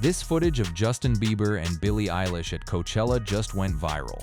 This footage of Justin Bieber and Billie Eilish at Coachella just went viral.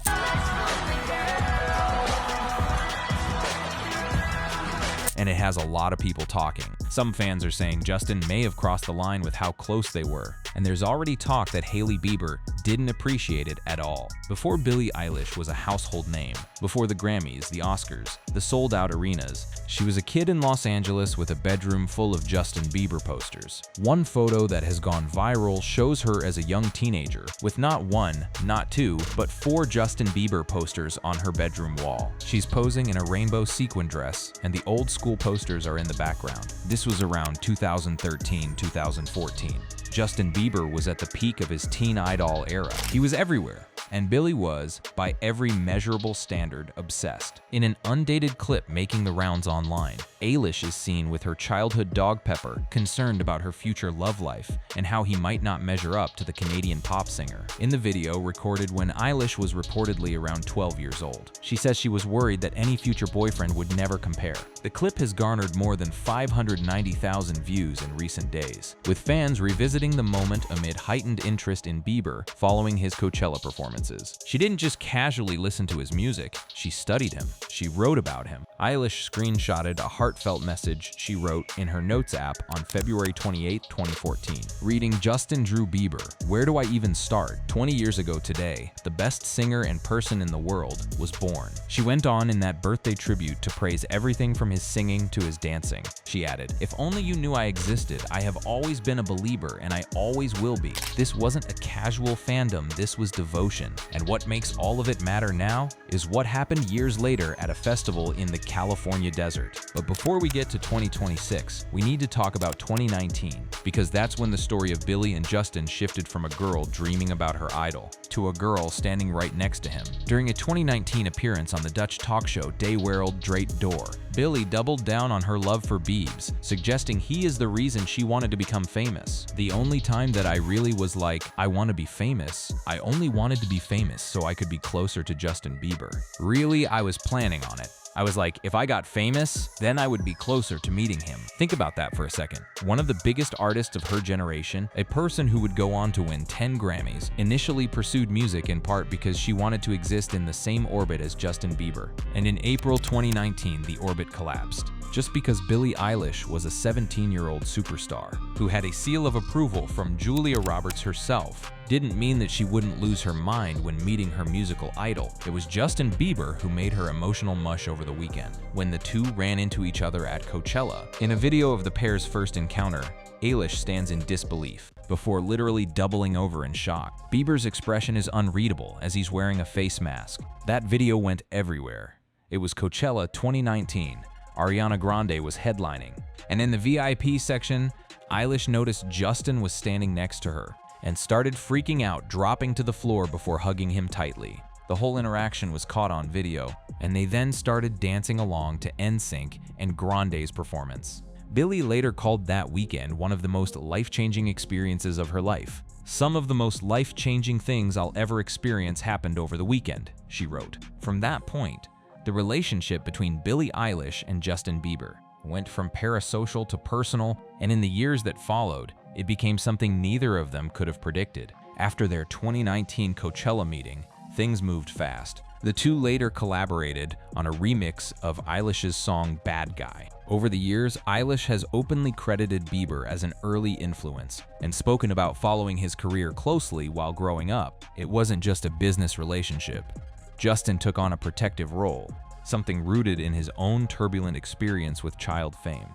And it has a lot of people talking. Some fans are saying Justin may have crossed the line with how close they were, and there's already talk that Hailey Bieber didn't appreciate it at all. Before Billie Eilish was a household name, before the Grammys, the Oscars, the sold-out arenas, she was a kid in Los Angeles with a bedroom full of Justin Bieber posters. One photo that has gone viral shows her as a young teenager, with not one, not two, but 4 Justin Bieber posters on her bedroom wall. She's posing in a rainbow sequin dress, and the old school posters are in the background. This was around 2013-2014. Justin Bieber was at the peak of his teen idol era. He was everywhere, and Billie was, by every measurable standard, obsessed. In an undated clip making the rounds online, Eilish is seen with her childhood dog Pepper, concerned about her future love life and how he might not measure up to the Canadian pop singer. In the video, recorded when Eilish was reportedly around 12 years old, she says she was worried that any future boyfriend would never compare. The clip has garnered more than 590,000 views in recent days, with fans revisiting the moment amid heightened interest in Bieber following his Coachella performances. She didn't just casually listen to his music, she studied him. She wrote about him. Eilish screenshotted a heartfelt message she wrote in her Notes app on February 28, 2014, reading, "Justin Drew Bieber, where do I even start? 20 years ago today, the best singer and person in the world was born." She went on in that birthday tribute to praise everything from his singing to his dancing. She added, "If only you knew I existed. I have always been a believer and I always will be. This wasn't a casual fandom, this was devotion. And what makes all of it matter now is what happened years later at a festival in the California desert." But before we get to 2026, we need to talk about 2019, because that's when the story of Billie and Justin shifted from a girl dreaming about her idol to a girl standing right next to him. During a 2019 appearance on the Dutch talk show De Wereld Draait Door, Billie doubled down on her love for Biebs, suggesting he is the reason she wanted to become famous. "The only time that I really was like, I want to be famous, I only wanted to be famous so I could be closer to Justin Bieber. Really, I was planning on it. I was like, if I got famous, then I would be closer to meeting him." Think about that for a second. One of the biggest artists of her generation, a person who would go on to win 10 Grammys, initially pursued music in part because she wanted to exist in the same orbit as Justin Bieber. And in April 2019, the orbit collapsed. Just because Billie Eilish was a 17-year-old superstar who had a seal of approval from Julia Roberts herself didn't mean that she wouldn't lose her mind when meeting her musical idol. It was Justin Bieber who made her emotional mush over the weekend, when the two ran into each other at Coachella. In a video of the pair's first encounter, Eilish stands in disbelief, before literally doubling over in shock. Bieber's expression is unreadable as he's wearing a face mask. That video went everywhere. It was Coachella 2019. Ariana Grande was headlining, and in the VIP section, Eilish noticed Justin was standing next to her and started freaking out, dropping to the floor before hugging him tightly. The whole interaction was caught on video, and they then started dancing along to NSYNC and Grande's performance. Billie later called that weekend one of the most life-changing experiences of her life. "Some of the most life-changing things I'll ever experience happened over the weekend," she wrote. From that point, the relationship between Billie Eilish and Justin Bieber went from parasocial to personal, and in the years that followed, it became something neither of them could have predicted. After their 2019 Coachella meeting, things moved fast. The two later collaborated on a remix of Eilish's song Bad Guy. Over the years, Eilish has openly credited Bieber as an early influence and spoken about following his career closely while growing up. It wasn't just a business relationship. Justin took on a protective role, something rooted in his own turbulent experience with child fame.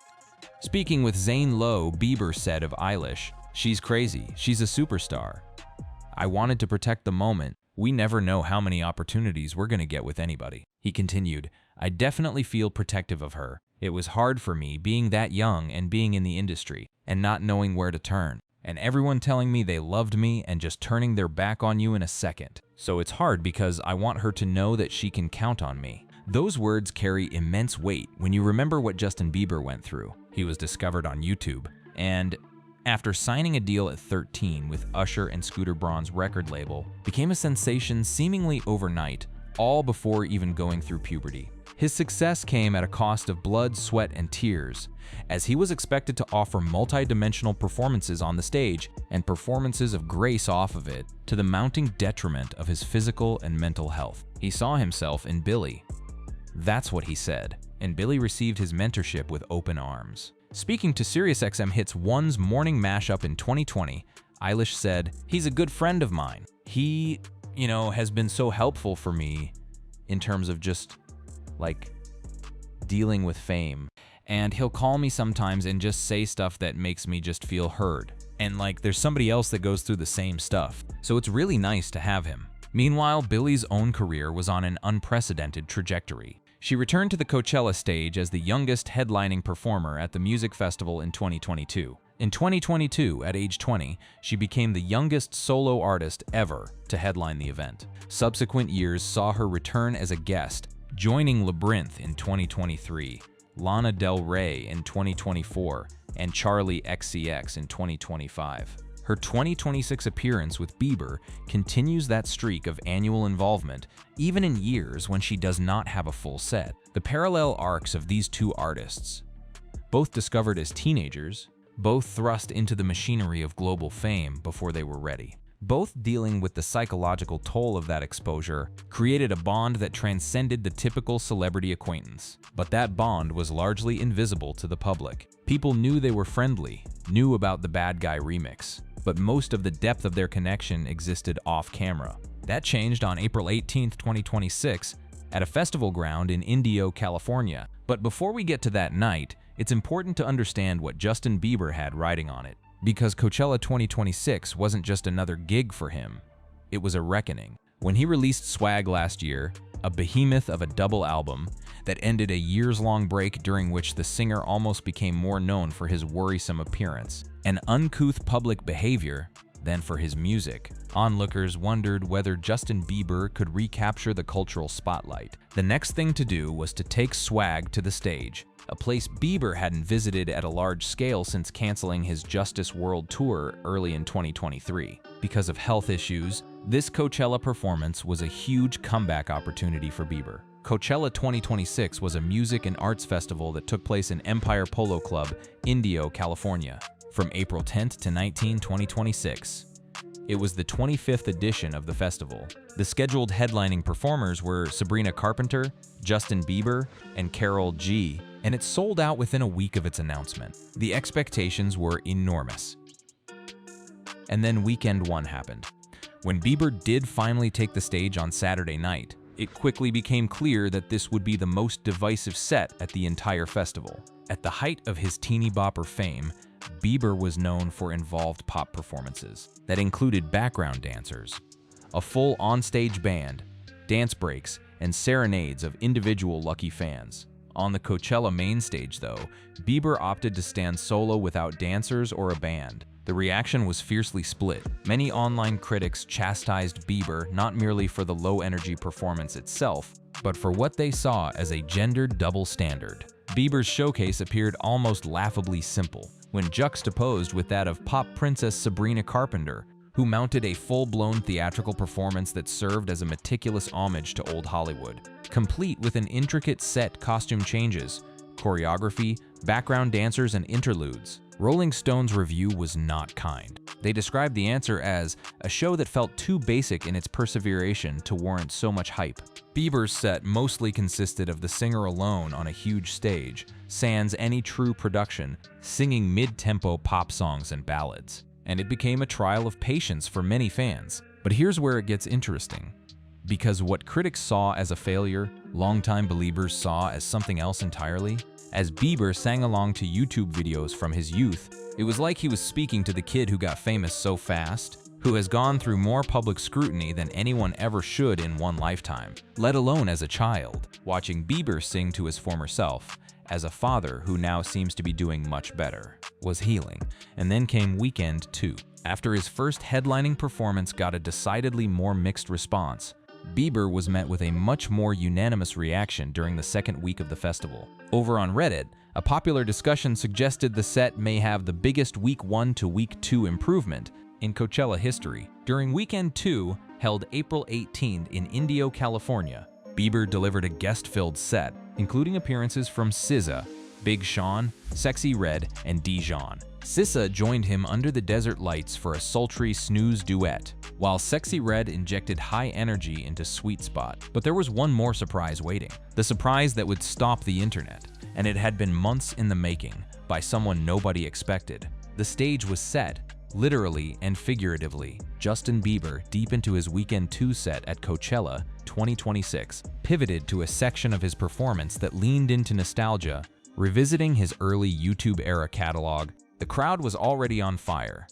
Speaking with Zane Lowe, Bieber said of Eilish, "She's crazy, she's a superstar. I wanted to protect the moment. We never know how many opportunities we're gonna get with anybody." He continued, "I definitely feel protective of her. It was hard for me being that young and being in the industry and not knowing where to turn, and everyone telling me they loved me and just turning their back on you in a second. So it's hard because I want her to know that she can count on me." Those words carry immense weight when you remember what Justin Bieber went through. He was discovered on YouTube, and after signing a deal at 13 with Usher and Scooter Braun's record label, became a sensation seemingly overnight, all before even going through puberty. His success came at a cost of blood, sweat, and tears, as he was expected to offer multi-dimensional performances on the stage and performances of grace off of it, to the mounting detriment of his physical and mental health. He saw himself in Billie. That's what he said, and Billie received his mentorship with open arms. Speaking to SiriusXM Hits 1's morning mashup in 2020, Eilish said, "He's a good friend of mine. He, has been so helpful for me in terms of just, dealing with fame. And he'll call me sometimes and just say stuff that makes me just feel heard. And there's somebody else that goes through the same stuff. So it's really nice to have him." Meanwhile, Billie's own career was on an unprecedented trajectory. She returned to the Coachella stage as the youngest headlining performer at the music festival in 2022. In 2022, at age 20, she became the youngest solo artist ever to headline the event. Subsequent years saw her return as a guest, joining Labyrinth in 2023, Lana Del Rey in 2024, and Charli XCX in 2025. Her 2026 appearance with Bieber continues that streak of annual involvement, even in years when she does not have a full set. The parallel arcs of these two artists, both discovered as teenagers, both thrust into the machinery of global fame before they were ready. Both dealing with the psychological toll of that exposure, created a bond that transcended the typical celebrity acquaintance. But that bond was largely invisible to the public. People knew they were friendly, knew about the Bad Guy remix, but most of the depth of their connection existed off-camera. That changed on April 18, 2026, at a festival ground in Indio, California. But before we get to that night, it's important to understand what Justin Bieber had riding on it. Because Coachella 2026 wasn't just another gig for him, it was a reckoning. When he released Swag last year, a behemoth of a double album that ended a years-long break during which the singer almost became more known for his worrisome appearance and uncouth public behavior than for his music, onlookers wondered whether Justin Bieber could recapture the cultural spotlight. The next thing to do was to take Swag to the stage, a place Bieber hadn't visited at a large scale since canceling his Justice World Tour early in 2023. Because of health issues, this Coachella performance was a huge comeback opportunity for Bieber. Coachella 2026 was a music and arts festival that took place in Empire Polo Club, Indio, California, from April 10th to 19, 2026. It was the 25th edition of the festival. The scheduled headlining performers were Sabrina Carpenter, Justin Bieber, and Karol G, and it sold out within a week of its announcement. The expectations were enormous. And then weekend one happened. When Bieber did finally take the stage on Saturday night, it quickly became clear that this would be the most divisive set at the entire festival. At the height of his teeny bopper fame, Bieber was known for involved pop performances that included background dancers, a full onstage band, dance breaks, and serenades of individual lucky fans. On the Coachella main stage, though, Bieber opted to stand solo without dancers or a band. The reaction was fiercely split. Many online critics chastised Bieber not merely for the low-energy performance itself, but for what they saw as a gendered double standard. Bieber's showcase appeared almost laughably simple, when juxtaposed with that of pop princess Sabrina Carpenter, who mounted a full-blown theatrical performance that served as a meticulous homage to old Hollywood, complete with an intricate set costume changes, choreography, background dancers, and interludes. Rolling Stone's review was not kind. They described the answer as a show that felt too basic in its perseveration to warrant so much hype. Bieber's set mostly consisted of the singer alone on a huge stage, sans any true production, singing mid-tempo pop songs and ballads. And it became a trial of patience for many fans. But here's where it gets interesting. Because what critics saw as a failure, longtime believers saw as something else entirely. As Bieber sang along to YouTube videos from his youth, it was like he was speaking to the kid who got famous so fast, who has gone through more public scrutiny than anyone ever should in one lifetime, let alone as a child. Watching Bieber sing to his former self, as a father who now seems to be doing much better, was healing. And then came weekend 2. After his first headlining performance got a decidedly more mixed response, Bieber was met with a much more unanimous reaction during the second week of the festival. Over on Reddit, a popular discussion suggested the set may have the biggest week 1 to week 2 improvement in Coachella history. During weekend 2, held April 18th in Indio, California, Bieber delivered a guest-filled set, including appearances from SZA, Big Sean, Sexy Red, and Dijon. SZA joined him under the desert lights for a sultry snooze duet, while Sexy Red injected high energy into Sweet Spot. But there was one more surprise waiting, the surprise that would stop the internet, and it had been months in the making by someone nobody expected. The stage was set, literally and figuratively. Justin Bieber, deep into his Weekend 2 set at Coachella 2026, pivoted to a section of his performance that leaned into nostalgia, revisiting his early YouTube-era catalog. The crowd was already on fire.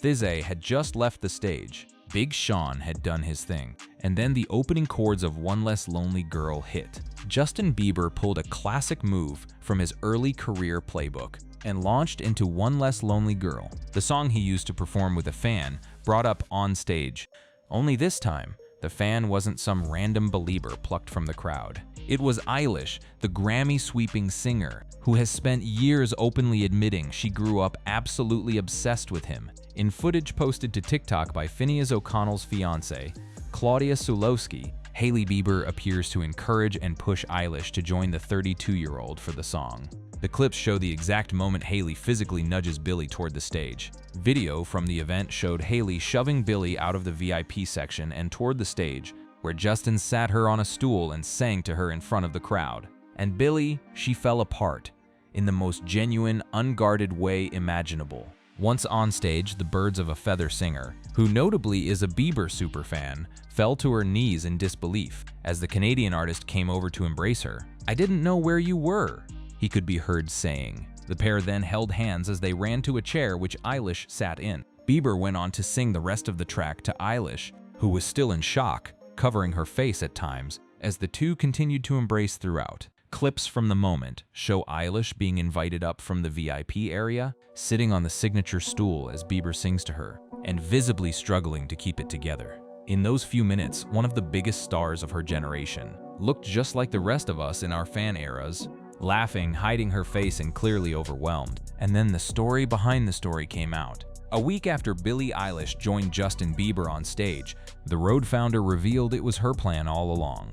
SZA had just left the stage, Big Sean had done his thing, and then the opening chords of One Less Lonely Girl hit. Justin Bieber pulled a classic move from his early career playbook and launched into One Less Lonely Girl, the song he used to perform with a fan brought up on stage. Only this time, the fan wasn't some random believer plucked from the crowd. It was Eilish, the Grammy-sweeping singer, who has spent years openly admitting she grew up absolutely obsessed with him. In footage posted to TikTok by Phineas O'Connell's fiancée, Claudia Sulowski, Hailey Bieber appears to encourage and push Eilish to join the 32-year-old for the song. The clips show the exact moment Hailey physically nudges Billie toward the stage. Video from the event showed Hailey shoving Billie out of the VIP section and toward the stage, where Justin sat her on a stool and sang to her in front of the crowd. And Billie, she fell apart, in the most genuine, unguarded way imaginable. Once on stage, the birds of a feather singer, who notably is a Bieber superfan, fell to her knees in disbelief as the Canadian artist came over to embrace her. "I didn't know where you were," he could be heard saying. The pair then held hands as they ran to a chair which Eilish sat in. Bieber went on to sing the rest of the track to Eilish, who was still in shock, covering her face at times, as the two continued to embrace throughout. Clips from the moment show Eilish being invited up from the VIP area, sitting on the signature stool as Bieber sings to her, and visibly struggling to keep it together. In those few minutes, one of the biggest stars of her generation looked just like the rest of us in our fan eras, laughing, hiding her face, and clearly overwhelmed. And then the story behind the story came out. A week after Billie Eilish joined Justin Bieber on stage, the Road founder revealed it was her plan all along.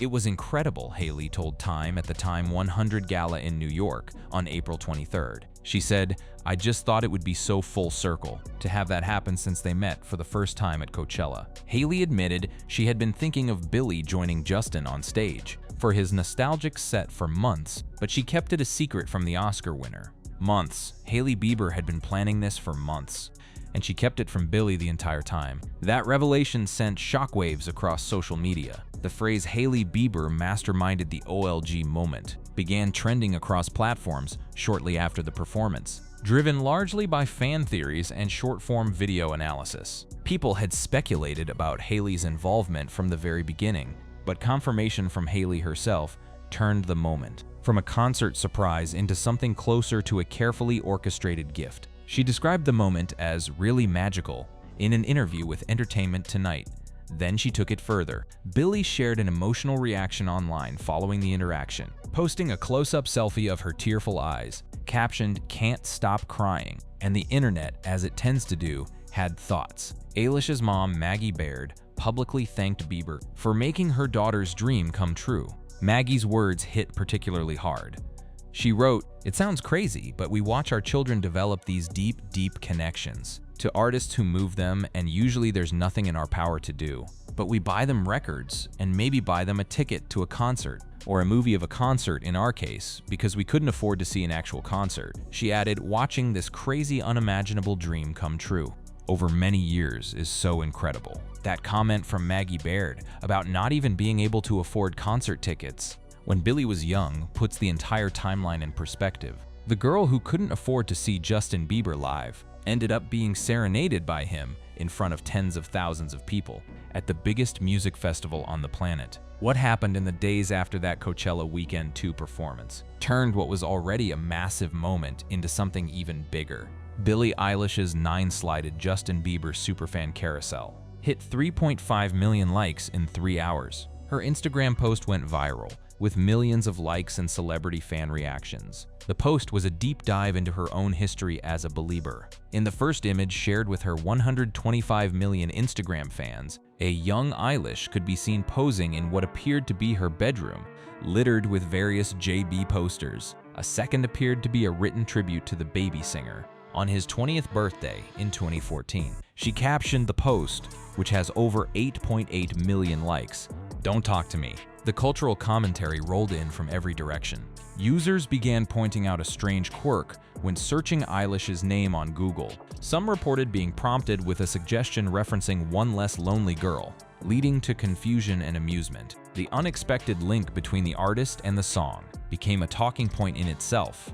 "It was incredible," Hailey told Time at the Time 100 Gala in New York on April 23rd. She said, "I just thought it would be so full circle to have that happen since they met for the first time at Coachella." Hailey admitted she had been thinking of Billie joining Justin on stage for his nostalgic set for months, but she kept it a secret from the Oscar winner. Months. Hailey Bieber had been planning this for months, and she kept it from Billie the entire time. That revelation sent shockwaves across social media. The phrase Hailey Bieber masterminded the OLG moment began trending across platforms shortly after the performance, driven largely by fan theories and short-form video analysis. People had speculated about Hailey's involvement from the very beginning, but confirmation from Hailey herself turned the moment from a concert surprise into something closer to a carefully orchestrated gift. She described the moment as really magical in an interview with Entertainment Tonight. Then she took it further. Billie shared an emotional reaction online following the interaction, posting a close-up selfie of her tearful eyes, captioned "Can't stop crying," and the internet, as it tends to do, had thoughts. Eilish's mom, Maggie Baird, publicly thanked Bieber for making her daughter's dream come true. Maggie's words hit particularly hard. She wrote, "It sounds crazy, but we watch our children develop these deep, deep connections to artists who move them, and usually there's nothing in our power to do. But we buy them records and maybe buy them a ticket to a concert, or a movie of a concert in our case, because we couldn't afford to see an actual concert." She added, "Watching this crazy, unimaginable dream come true over many years is so incredible." That comment from Maggie Baird about not even being able to afford concert tickets when Billie was young puts the entire timeline in perspective. The girl who couldn't afford to see Justin Bieber live ended up being serenaded by him in front of tens of thousands of people at the biggest music festival on the planet. What happened in the days after that Coachella Weekend 2 performance turned what was already a massive moment into something even bigger. Billie Eilish's 9-slided Justin Bieber superfan carousel hit 3.5 million likes in 3 hours. Her Instagram post went viral, with millions of likes and celebrity fan reactions. The post was a deep dive into her own history as a Belieber. In the first image shared with her 125 million Instagram fans, a young Eilish could be seen posing in what appeared to be her bedroom, littered with various JB posters. A second appeared to be a written tribute to the baby singer. On his 20th birthday in 2014, she captioned the post, which has over 8.8 million likes, "Don't talk to me." The cultural commentary rolled in from every direction. Users began pointing out a strange quirk when searching Eilish's name on Google. Some reported being prompted with a suggestion referencing one less lonely girl, leading to confusion and amusement. The unexpected link between the artist and the song became a talking point in itself,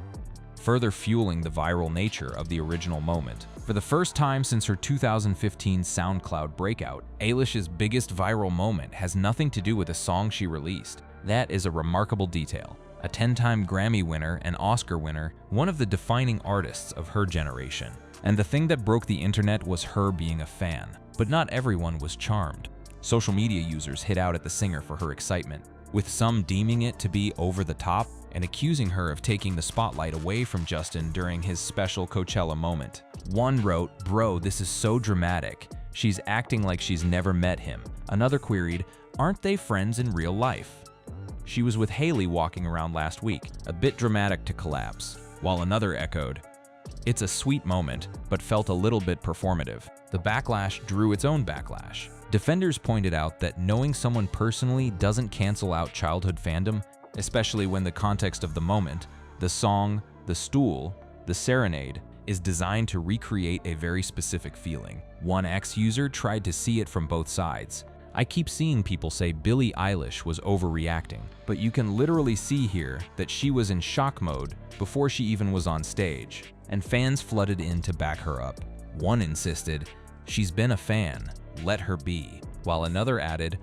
further fueling the viral nature of the original moment. For the first time since her 2015 SoundCloud breakout, Eilish's biggest viral moment has nothing to do with a song she released. That is a remarkable detail. A 10-time Grammy winner and Oscar winner, one of the defining artists of her generation. And the thing that broke the internet was her being a fan. But not everyone was charmed. Social media users hit out at the singer for her excitement, with some deeming it to be over the top and accusing her of taking the spotlight away from Justin during his special Coachella moment. One wrote, "Bro, this is so dramatic. She's acting like she's never met him." Another queried, "Aren't they friends in real life? She was with Haley walking around last week, a bit dramatic to collapse." While another echoed, "It's a sweet moment, but felt a little bit performative." The backlash drew its own backlash. Defenders pointed out that knowing someone personally doesn't cancel out childhood fandom, especially when the context of the moment, the song, the stool, the serenade, is designed to recreate a very specific feeling. One ex-user tried to see it from both sides. "I keep seeing people say Billie Eilish was overreacting, but you can literally see here that she was in shock mode before she even was on stage, and fans flooded in to back her up." One insisted, "She's been a fan, let her be," while another added,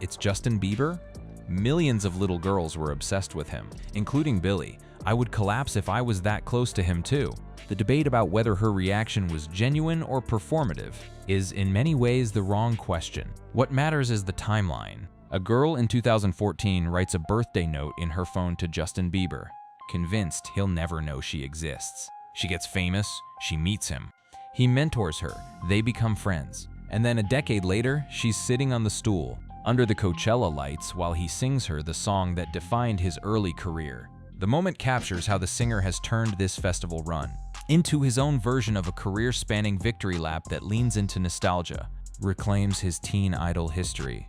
"It's Justin Bieber?" Millions of little girls were obsessed with him, including Billie. "I would collapse if I was that close to him too." The debate about whether her reaction was genuine or performative is in many ways the wrong question. What matters is the timeline. A girl in 2014 writes a birthday note in her phone to Justin Bieber, convinced he'll never know she exists. She gets famous, she meets him. He mentors her, they become friends. And then a decade later, she's sitting on the stool, under the Coachella lights while he sings her the song that defined his early career. The moment captures how the singer has turned this festival run into his own version of a career-spanning victory lap that leans into nostalgia, reclaims his teen idol history,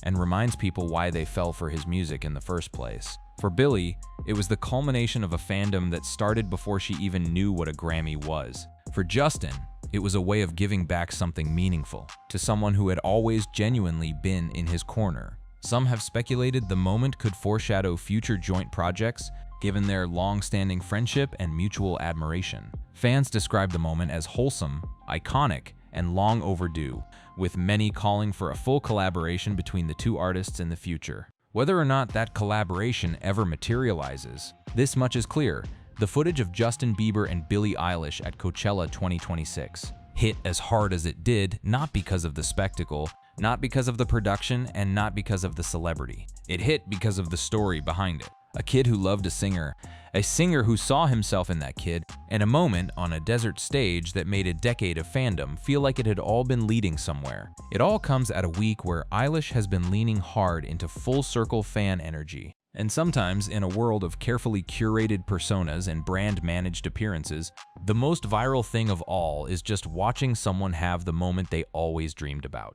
and reminds people why they fell for his music in the first place. For Billie, it was the culmination of a fandom that started before she even knew what a Grammy was. For Justin, it was a way of giving back something meaningful to someone who had always genuinely been in his corner. Some have speculated the moment could foreshadow future joint projects, given their long-standing friendship and mutual admiration. Fans describe the moment as wholesome, iconic, and long overdue, with many calling for a full collaboration between the two artists in the future. Whether or not that collaboration ever materializes, this much is clear: the footage of Justin Bieber and Billie Eilish at Coachella 2026 hit as hard as it did, not because of the spectacle, not because of the production, and not because of the celebrity. It hit because of the story behind it. A kid who loved a singer who saw himself in that kid, and a moment on a desert stage that made a decade of fandom feel like it had all been leading somewhere. It all comes at a week where Eilish has been leaning hard into full-circle fan energy. And sometimes, in a world of carefully curated personas and brand-managed appearances, the most viral thing of all is just watching someone have the moment they always dreamed about.